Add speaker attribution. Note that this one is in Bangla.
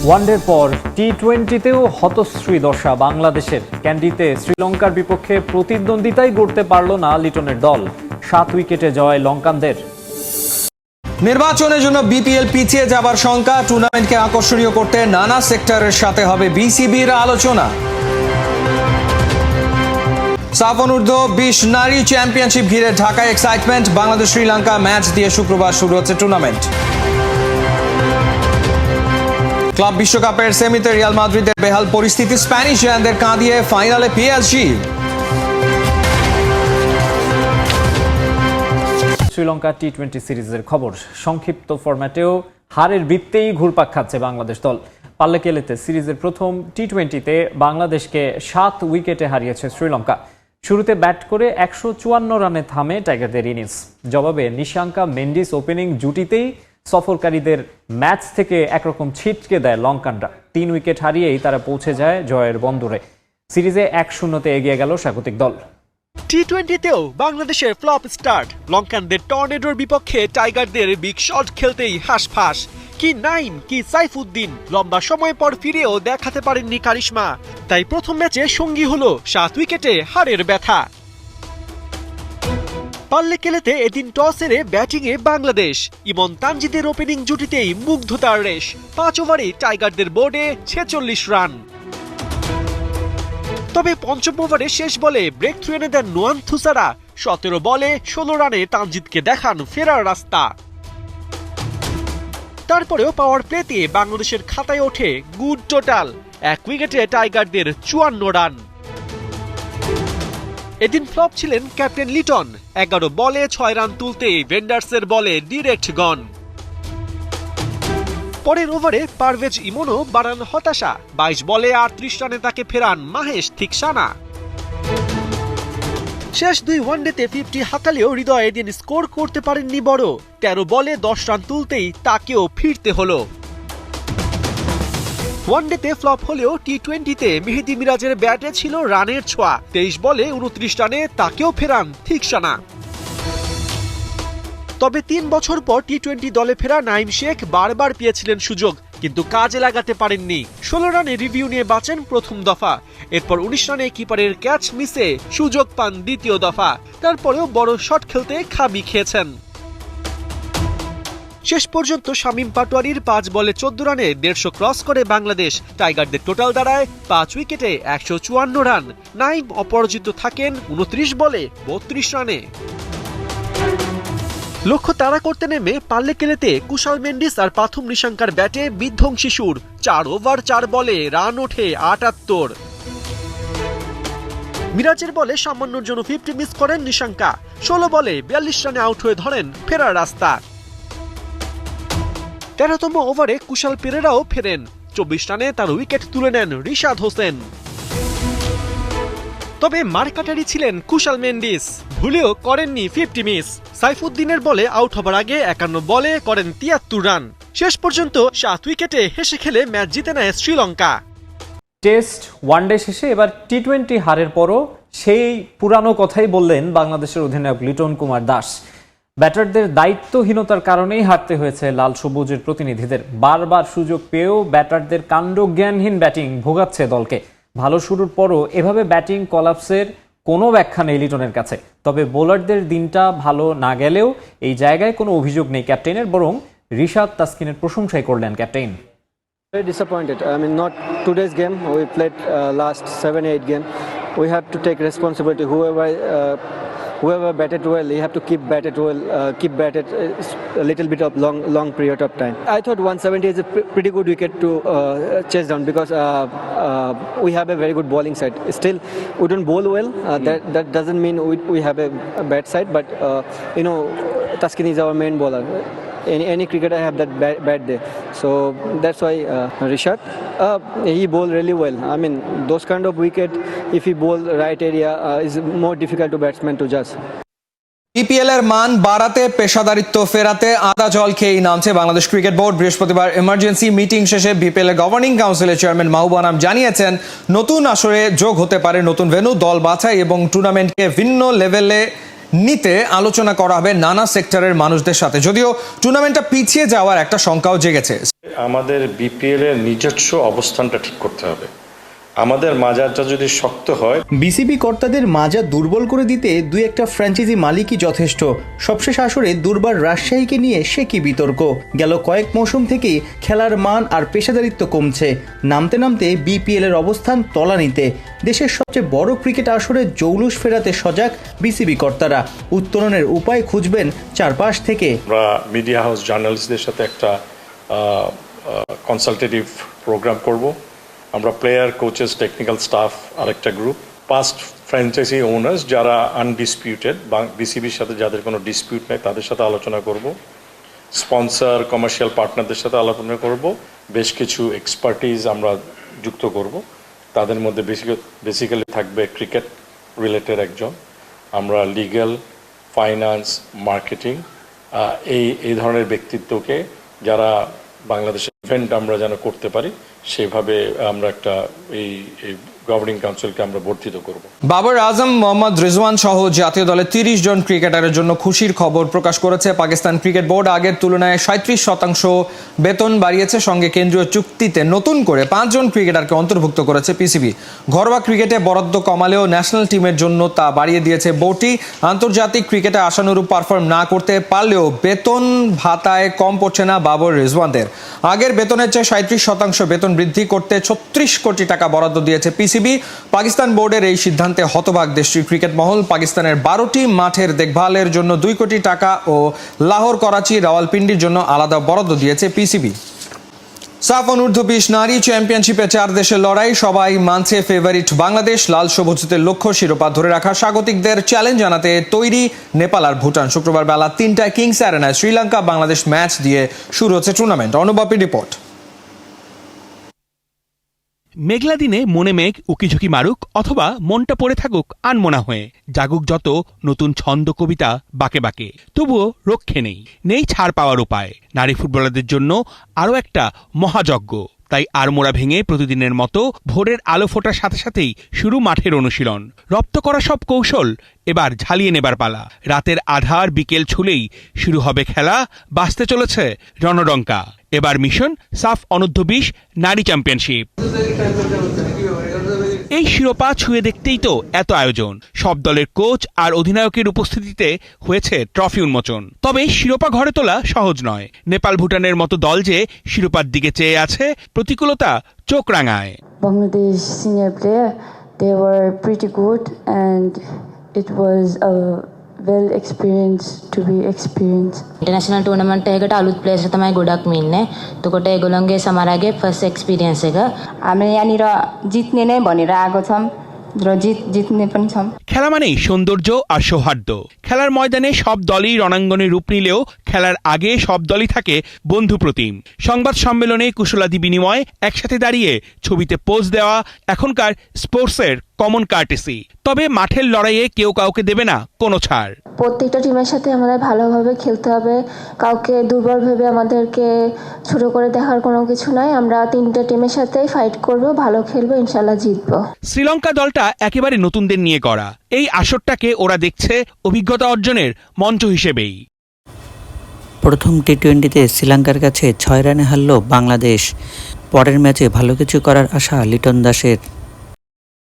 Speaker 1: ওয়ানডের পর টি-20তেও হতশ্রী দশা বাংলাদেশের। ক্যান্ডিতে শ্রীলঙ্কার বিপক্ষে প্রতিদ্বন্দ্বিতাই গড়তে পারল না লিটনের দল। 7 উইকেটে জয় লঙ্কানদের।
Speaker 2: নির্বাচনের জন্য বিপিএল পিছিয়ে যাবার শঙ্কা, টুর্নামেন্টকে আকর্ষণীয় করতে নানা সেক্টরের সাথে হবে বিসিবির আলোচনা। সাফ অনূর্ধ্ব 20 নারী চ্যাম্পিয়নশিপ ঘিরে ঢাকায় এক্সাইটমেন্ট। বাংলাদেশ শ্রীলঙ্কা ম্যাচ দিয়ে শুক্রবার শুরু হচ্ছে টুর্নামেন্ট। ক্লাব বিশ্বকাপের সেমিতে রিয়াল মাদ্রিদের বেহাল পরিস্থিতি, স্প্যানিশ জায়ান্টদের কাঁদিয়ে ফাইনালে পিএসজি।
Speaker 1: শ্রীলঙ্কা টি-20 সিরিজের খবর। সংক্ষিপ্ত ফরম্যাটেও হারের বৃত্তেই ঘুরপাক খাচ্ছে বাংলাদেশ দল। পাল্লেকেলেতে সিরিজের প্রথম টি-20তে বাংলাদেশকে 7 উইকেটে হারিয়েছে শ্রীলঙ্কা। শুরুতে ব্যাট করে 154 রানে থামে টাইগারদের ইনিংস। জবাবে নিশাঙ্কা মেন্ডিস ওপেনিং জুটিতেই সফরকারীদের ম্যাচ থেকে একরকম ছিটকে দেয় লঙ্কানরা। 3 উইকেট হারিয়েই তারা পৌঁছে যায় জয়ের বন্দরে। সিরিজে 1-0-তে এগিয়ে গেল স্বাগতিক দল।
Speaker 3: টি-20তেও বাংলাদেশের ফ্লপ স্টার্ট। লঙ্কানদের টর্নেডোর বিপক্ষে টাইগারদের বিগ শট খেলতেই হাঁসফাঁস। কি নাইম, কি সাইফুদ্দিন লম্বা সময় পর ফিরেও দেখাতে পারেননি কারিশমা। তাই প্রথম ম্যাচে সঙ্গী হলো 7 উইকেটে হারের ব্যথা। পাল্লেকেলেতে এদিন টস হেরে ব্যাটিংয়ে বাংলাদেশ। ইমন তানজিদের ওপেনিং জুটিতেই মুগ্ধতার রেশ। 5 ওভারে টাইগারদের বোর্ডে 46 রান। তবে পঞ্চম ওভারে শেষ বলে ব্রেক থ্রু এনে দেন নোয়ান থুসারা। 17 বলে 16 রানে তানজিদকে দেখান ফেরার রাস্তা। তারপরেও পাওয়ার প্লেতে বাংলাদেশের খাতায় ওঠে গুড টোটাল। 1 উইকেটে টাইগারদের 54 রান। এদিন ফ্লপ ছিলেন ক্যাপ্টেন লিটন। 11 বলে 6 রান তুলতে ভেন্ডার্সের বলে ডিরেক্ট গন। পরের ওভারে পারভেজ ইমনও বাড়ান হতাশা। 22 বলে 38 রানে তাকে ফেরান মাহেশ থিকসানা। শেষ 2 ওয়ানডেতে 50 হাঁকালেও হৃদয় এদিন স্কোর করতে পারেননি বড়। 13 বলে 10 রান তুলতেই তাকেও ফিরতে হলো। ওয়ানডেতে ফ্লপ হলেও টি-20তে মেহেদী মিরাজের ব্যাটে ছিল রানের ছোঁয়া। 23 বলে 29 রানে তাকেও ফেরান থিকসানা। তবে 3 বছর পর টি-20 দলে ফেরা নাইম শেখ বারবার পেয়েছিলেন সুযোগ, কিন্তু কাজে লাগাতে পারেননি। 16 রানে রিভিউ নিয়ে বাঁচেন প্রথম দফা। এরপর 19 রানে কিপারের ক্যাচ মিসে সুযোগ পান দ্বিতীয় দফা। তারপরেও বড় শট খেলতে খাবি খেয়েছেন। শেষ পর্যন্ত শামীম পাটোয়ারির 5 বলে 14 রানে 150 ক্রস করে বাংলাদেশ। টাইগারদের টোটাল দাঁড়ায় 5 উইকেটে 154 রান। নাইম অপরাজিত থাকেন 29 বলে 32 রানে। লক্ষ্য তাড়া করতে নেমে পাল্লেকেলেতে কুশাল মেন্ডিস আর পাথুম নিশাঙ্কার ব্যাটে বিধ্বংসী সুর। 4 ওভার 4 বলে রান ওঠে 78। মিরাজের বলে সামান্যর জন্য 50 মিস করেন নিশাঙ্কা। 16 বলে 42 রানে আউট হয়ে ধরেন ফেরার রাস্তা। 13তম ওভারে কুশাল পেরেরাও ফেরেন। 24 রানে তার উইকেট তুলে নেন রিশাদ হোসেন। তবে মারকাটারি ছিলেন কুশাল মেন্ডিস, ভুলেও করেননি 50 মিস। সাইফুদ্দিনের বলে আউট হবার আগে 51 বলে করেন 73 রান। শেষ পর্যন্ত 7 উইকেটে হেসে খেলে ম্যাচ জিতে নেয় শ্রীলঙ্কা।
Speaker 1: টেস্ট ওয়ানডে শেষে এবার টি-20 হারের পরও সেই পুরানো কথাই বললেন বাংলাদেশের অধিনায়ক লিটন কুমার দাস। ব্যাটারদের দায়িত্বহীনতার কারণেই হারতে হয়েছে লাল সবুজের প্রতিনিধিদের। বারবার সুযোগ পেয়েও ব্যাটারদের কাণ্ডজ্ঞানহীন ব্যাটিং ভোগাচ্ছে দলকে। ভালো শুরুর পরও এভাবে ব্যাটিং কলাপসের কোনো ব্যাখ্যা নেই লিটনের কাছে। তবে বোলারদের দিনটা ভালো না গেলেও এই জায়গায় কোনো অভিযোগ নেই ক্যাপ্টেনের, বরং রিশাদ তাসকিনের প্রশংসাই করলেন captain.
Speaker 4: Very disappointed. I mean, not today's game. We played last 7-8 game. We have to take responsibility. Whoever batted well, you have to keep batted well, keep batted a little bit of long period of time. I thought 170 is a pretty good wicket to chase down because we have a very good bowling side. Still, we don't bowl well. That doesn't mean we have a bad side, but Taskin is our main bowler. Any cricketer have that bad day, so that's why Rishad he bowled really well. I mean, those kind of wicket, if he bowl right area, is more difficult to batsman to judge.
Speaker 2: BPL এর মান বাড়াতে, পেশাদারিত্ব ফেরাতে আদা জল খেয়েই নামছে বাংলাদেশ ক্রিকেট বোর্ড। বৃহস্পতিবার এমার্জেন্সি মিটিং শেষে বিপিএল এর গভর্নিং কাউন্সিলের চেয়ারম্যান মাহবুব আনাম জানিয়েছেন, নতুন আসরে যোগ হতে পারে নতুন ভেন্যু, দল বাছাই এবং টুর্নামেন্টকে ভিন্ন লেভেলে নিতে আলোচনা করা হবে নানা সেক্টরের মানুষদের সাথে। যদিও টুর্নামেন্টটা পিছিয়ে যাওয়ার একটা শঙ্কাও জেগেছে।
Speaker 5: আমাদের বিপিএল এর নিজস্ব অবস্থানটা ঠিক করতে হবে। আমাদের মাজারটা যদি শক্ত হয়,
Speaker 6: বিসিবি কর্তাদের মাজা দুর্বল করে দিতে দুই একটা ফ্র্যাঞ্চাইজি মালিকই যথেষ্ট। সবশেষ আসরে দুর্বার রাজশাহীকে নিয়ে সে কি বিতর্ক। গেল কয়েক মৌসুম থেকেই খেলার মান আর পেশাদারিত্ব কমছে। নামতে নামতে বিপিএল এর অবস্থান তলানিতে। দেশের সবচেয়ে বড় ক্রিকেট আসরে জৌলুস ফেরাতে সজাগ বিসিবি কর্তারা। উত্তরণের উপায় খুঁজবেন চারপাশ থেকে।
Speaker 5: আমরা মিডিয়া হাউস জার্নালিস্টদের সাথে একটা কনসালটেটিভ প্রোগ্রাম করব। আমরা প্লেয়ার, কোচেস, টেকনিক্যাল স্টাফ আরেকটা গ্রুপ, পাস্ট ফ্র্যাঞ্চাইজি ওনার্স যারা আনডিসপিউটেড বা বিসিবির সাথে যাদের কোনো ডিসপিউট নেই তাদের সাথে আলোচনা করব। স্পন্সর, কমার্শিয়াল পার্টনারদের সাথে আলোচনা করব। বেশ কিছু এক্সপার্টিজ আমরা যুক্ত করব। তাদের মধ্যে বেসিক্যালি থাকবে ক্রিকেট রিলেটেড একজন, আমরা লিগ্যাল, ফাইন্যান্স, মার্কেটিং, এই ধরনের ব্যক্তিত্বকে যারা বাংলাদেশের ইভেন্ট আমরা যেন করতে পারি সেভাবে আমরা একটা এই গভর্নিং কাউন্সিলকে আমরা বর্ধিত করব।
Speaker 2: বাবর আজম, মোহাম্মদ রিজওয়ান সহ জাতীয় দলের 30 জন ক্রিকেটারের জন্য খুশির খবর প্রকাশ করেছে পাকিস্তান ক্রিকেট বোর্ড। আগের তুলনায় 37% বেতন বাড়িয়েছে, সঙ্গে কেন্দ্রীয় চুক্তিতে নতুন করে 5 জন ক্রিকেটারকে অন্তর্ভুক্ত করেছে পিসিবি। ঘরোয়া ক্রিকেটে বরাদ্দ কমালেও ন্যাশনাল টিমের জন্য তা বাড়িয়ে দিয়েছে বোর্ডটি। আন্তর্জাতিক ক্রিকেটে আশানুরূপ পারফর্ম না করতে পারলেও বেতন ভাতায় কম পড়ছে না বাবর রিজওয়ানদের। আগের বেতনের চেয়ে 37% বেতন বৃদ্ধি করতে 36 কোটি টাকা বরাদ্দ দিয়েছে পিসিবি। পাকিস্তান বোর্ডের এই সিদ্ধান্তে হতবাক দেশটির ক্রিকেট মহল। পাকিস্তানের 12টি মাঠের দেখভালের জন্য 2 কোটি টাকা ও লাহোর, করাচি, রাওয়ালপিন্ডির জন্য আলাদা বরাদ্দ দিয়েছে পিসিবি। সাফ অনূর্ধ্ব 20 নারী চ্যাম্পিয়নশিপে 4 দেশের লড়াই, সবাই মানছে ফেভারিট বাংলাদেশ। লাল সবুজের লক্ষ্য শিরোপা ধরে রাখা স্বাগতিকদের চ্যালেঞ্জ জানাতে তৈরি নেপাল আর ভুটান। শুক্রবার বেলা 3টায় কিংস অ্যারেনায় শ্রীলঙ্কা বাংলাদেশ ম্যাচ দিয়ে শুরু হচ্ছে টুর্নামেন্ট। অনুবাপী রিপোর্ট।
Speaker 7: মেঘলা দিনে মনে মেঘ উকিঝুঁকি মারুক অথবা মনটা পড়ে থাকুক আনমনা হয়ে, জাগুক যত নতুন ছন্দ কবিতা বাঁকে বাঁকে, তবুও রক্ষে নেই ছাড় পাওয়ার উপায়। নারী ফুটবলারদের জন্য আরও একটা মহাযজ্ঞ। তাই আড়মোড়া ভেঙে প্রতিদিনের মতো ভোরের আলো ফোটার সাথে সাথেই শুরু মাঠের অনুশীলন। রপ্ত করা সব কৌশল এবার ঝালিয়ে নেবার পালা। রাতের আধার বিকেল ছুলেই শুরু হবে খেলা, বাজতে চলেছে রণডঙ্কা। এবার মিশন সাফ অনূর্ধ্ব 20 নারী চ্যাম্পিয়নশিপ। এই শিরোপা ছুঁয়ে দেখতেই তো এত আয়োজন। সব দলের কোচ আর অধিনায়কের উপস্থিতিতে হয়েছে ট্রফি উন্মোচন। তবে শিরোপা ঘরে তোলা সহজ নয়। নেপাল, ভুটানের মতো দল যে শিরোপার দিকে চেয়ে আছে, প্রতিকূলতা চোখ রাঙায়।
Speaker 8: Bangladesh senior player, they were pretty good and it was a well experienced to be experienced.
Speaker 9: International tournament එකකට අලුත් ප්ලේයර්ස් තමයි ගොඩක්ම ඉන්නේ. එතකොට ඒගොල්ලන්ගේ සමහරගේ ෆස්ට් එක්ස්පීරියන්ස් එක.
Speaker 8: हामी यहाँनिर जित्ने नै भनेर आएको छौँ र जित्ने पनि छौँ।
Speaker 7: খেলা মানেই সৌন্দর্য আর সৌহার্দ্য। খেলার ময়দানে সব দলই রণাঙ্গনে রূপ নিলেও খেলার আগে সব দলই থাকে বন্ধু প্রতিম। সংবাদ সম্মেলনে কুশলাদি বিনিময়, একসাথে দাঁড়িয়ে ছবিতে পোজ দেওয়া এখনকার স্পোর্টসের কমন কার্টেসি। তবে মাঠের লড়াইয়ে কেউ কাউকে দেবে না কোনো ছাড়।
Speaker 8: প্রত্যেকটা টিমের সাথে আমাদের ভালোভাবে খেলতে হবে। কাউকে দুর্বল ভেবে আমাদেরকে ছোট করে দেখার কোনো কিছু নাই। আমরা 3টে টিমের সাথেই ফাইট করব, ভালো খেলবো, ইনশাল্লাহ জিতবো।
Speaker 7: শ্রীলঙ্কা দলটা একেবারে নতুনদের নিয়ে করা। এই আসরটাকে ওরা দেখছে অভিজ্ঞতা অর্জনের মঞ্চ হিসেবেই।
Speaker 10: প্রথম টি-20তে শ্রীলঙ্কার কাছে 6 রানে হারল বাংলাদেশ। পরের ম্যাচে ভালো কিছু করার আশা লিটন দাসের।